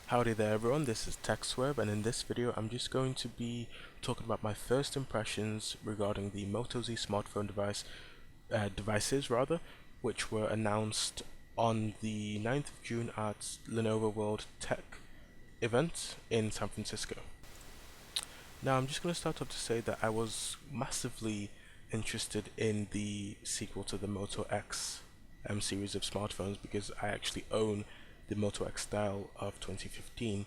Howdy there everyone, this is Swerve, and in this video I'm just going to be talking about my first impressions regarding the Moto Z smartphone devices which were announced on the 9th of June at Lenovo World Tech event in San Francisco. Now I'm just going to start off to say that I was massively interested in the sequel to the Moto X series of smartphones because I actually own the Moto X style of 2015,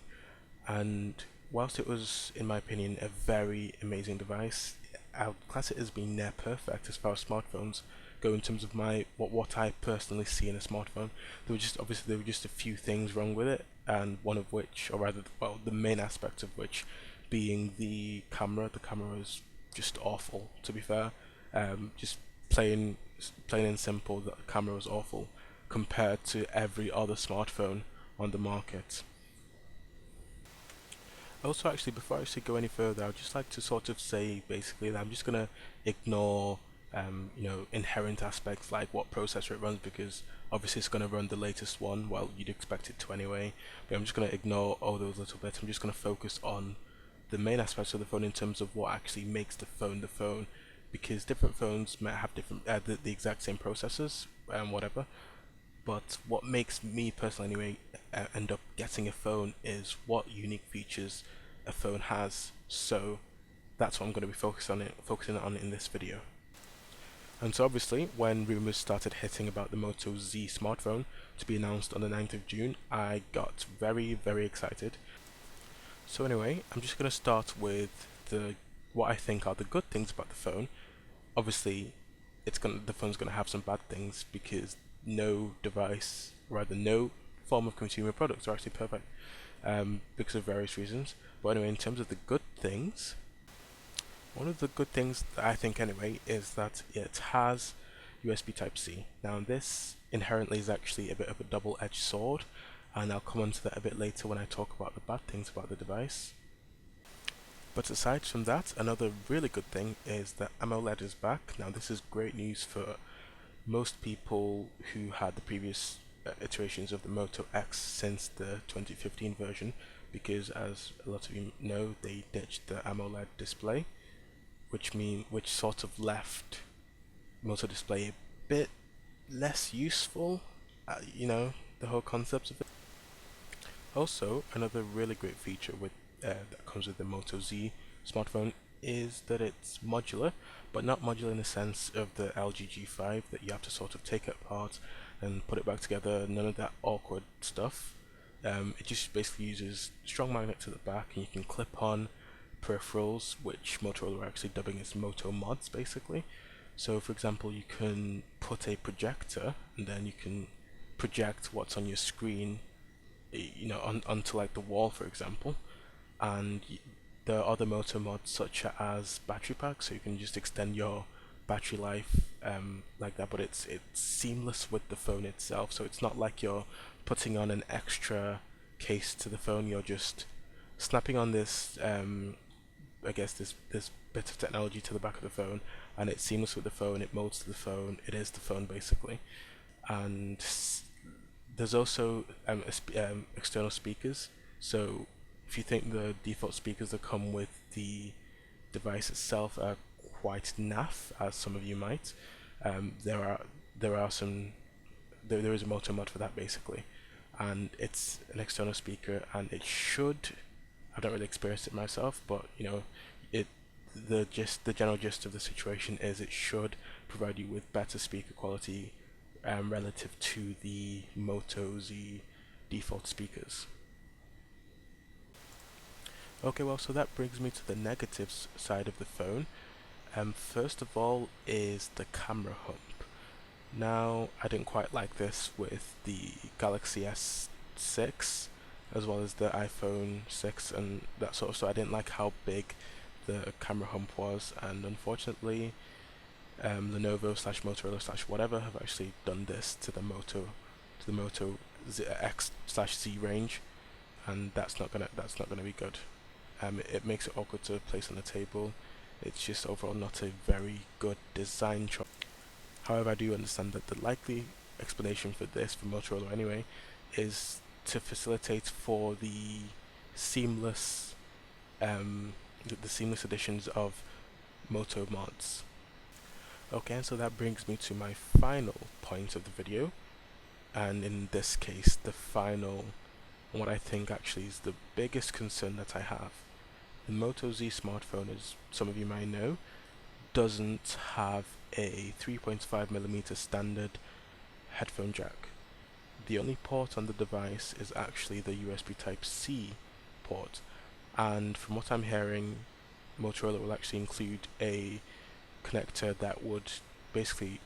and whilst it was, in my opinion, a very amazing device, I would class it as being near perfect as far as smartphones go in terms of what I personally see in a smartphone. There were just a few things wrong with it, and one of which, or rather, well, the main aspect of which being the camera. The camera is just awful, to be fair. Just plain and simple, the camera was awful compared to every other smartphone on the market. Also, actually, before I actually go any further, I'd just like to sort of say basically that I'm just gonna ignore inherent aspects like what processor it runs, because obviously it's gonna run the latest one. Well, you'd expect it to anyway, but I'm just gonna ignore all those little bits. I'm just gonna focus on the main aspects of the phone in terms of what actually makes the phone, because different phones might have different the exact same processors and whatever, but what makes me personally anyway end up getting a phone is what unique features a phone has. So that's what I'm going to be focusing on in this video. And so obviously, when rumors started hitting about the Moto Z smartphone to be announced on the 9th of June, I got very excited. So anyway, I'm just going to start with what I think are the good things about the phone. Obviously, the phone's going to have some bad things because no form of consumer products are actually perfect because of various reasons. But anyway, in terms of the good things, one of the good things that I think anyway is that it has USB Type-C. Now this inherently is actually a bit of a double-edged sword, and I'll come on to that a bit later when I talk about the bad things about the device. But aside from that, another really good thing is that AMOLED is back. Now this is great news for most people who had the previous iterations of the Moto X since the 2015 version, because as a lot of you know, they ditched the AMOLED display, which sort of left Moto display a bit less useful, the whole concept of it. Also, another really great feature that comes with the Moto Z smartphone is that it's modular, but not modular in the sense of the LG G5 that you have to sort of take it apart and put it back together. None of that awkward stuff. It just basically uses strong magnets at the back, and you can clip on peripherals, which Motorola are actually dubbing as Moto mods, basically. So, for example, you can put a projector, and then you can project what's on your screen, onto like the wall, for example. And there are other Moto mods such as battery packs, so you can just extend your battery life like that, but it's seamless with the phone itself, so it's not like you're putting on an extra case to the phone. You're just snapping on this I guess this bit of technology to the back of the phone, and it's seamless with the phone. It molds to the phone. It is the phone basically. And there's also external speakers. So if you think the default speakers that come with the device itself are quite naff, as some of you might, there is a Moto mod for that basically, and it's an external speaker, and it should. I've not really experienced it myself, but the general gist of the situation is it should provide you with better speaker quality relative to the Moto Z default speakers. Okay, well, so that brings me to the negatives side of the phone. First of all is the camera hump. Now, I didn't quite like this with the Galaxy S6 as well as the iPhone 6 and that sort of stuff. I didn't like how big the camera hump was, and unfortunately Lenovo slash Motorola slash whatever have actually done this to the Moto X slash Z range, and that's not gonna be good. It makes it awkward to place on the table. It's just overall not a very good design choice. However, I do understand that the likely explanation for this, for Motorola anyway, is to facilitate for seamless um, the seamless additions of Moto mods. Okay, and so that brings me to my final point of the video, and in this case, the final, what I think actually is the biggest concern that I have. The Moto Z smartphone, as some of you might know, doesn't have a 3.5mm standard headphone jack. The only port on the device is actually the USB Type-C port, and from what I'm hearing, Motorola will actually include a connector that would basically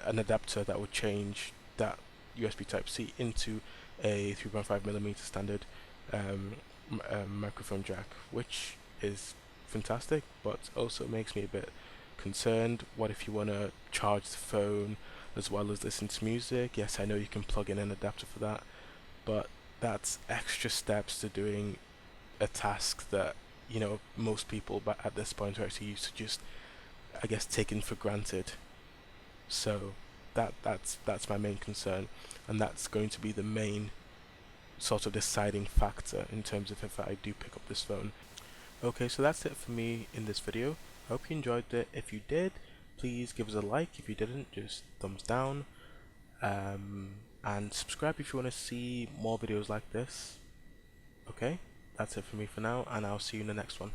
an adapter that would change that USB Type-C into a 3.5mm standard microphone jack, which is fantastic, but also makes me a bit concerned. What if you want to charge the phone as well as listen to music? Yes, I know you can plug in an adapter for that, but that's extra steps to doing a task that most people but at this point are actually used to just, I guess, taken for granted. So that's my main concern, and that's going to be the main sort of deciding factor in terms of if I do pick up this phone. Okay, so that's it for me in this video. I hope you enjoyed it. If you did, please give us a like. If you didn't, just thumbs down. And subscribe if you want to see more videos like this. Okay, that's it for me for now, and I'll see you in the next one.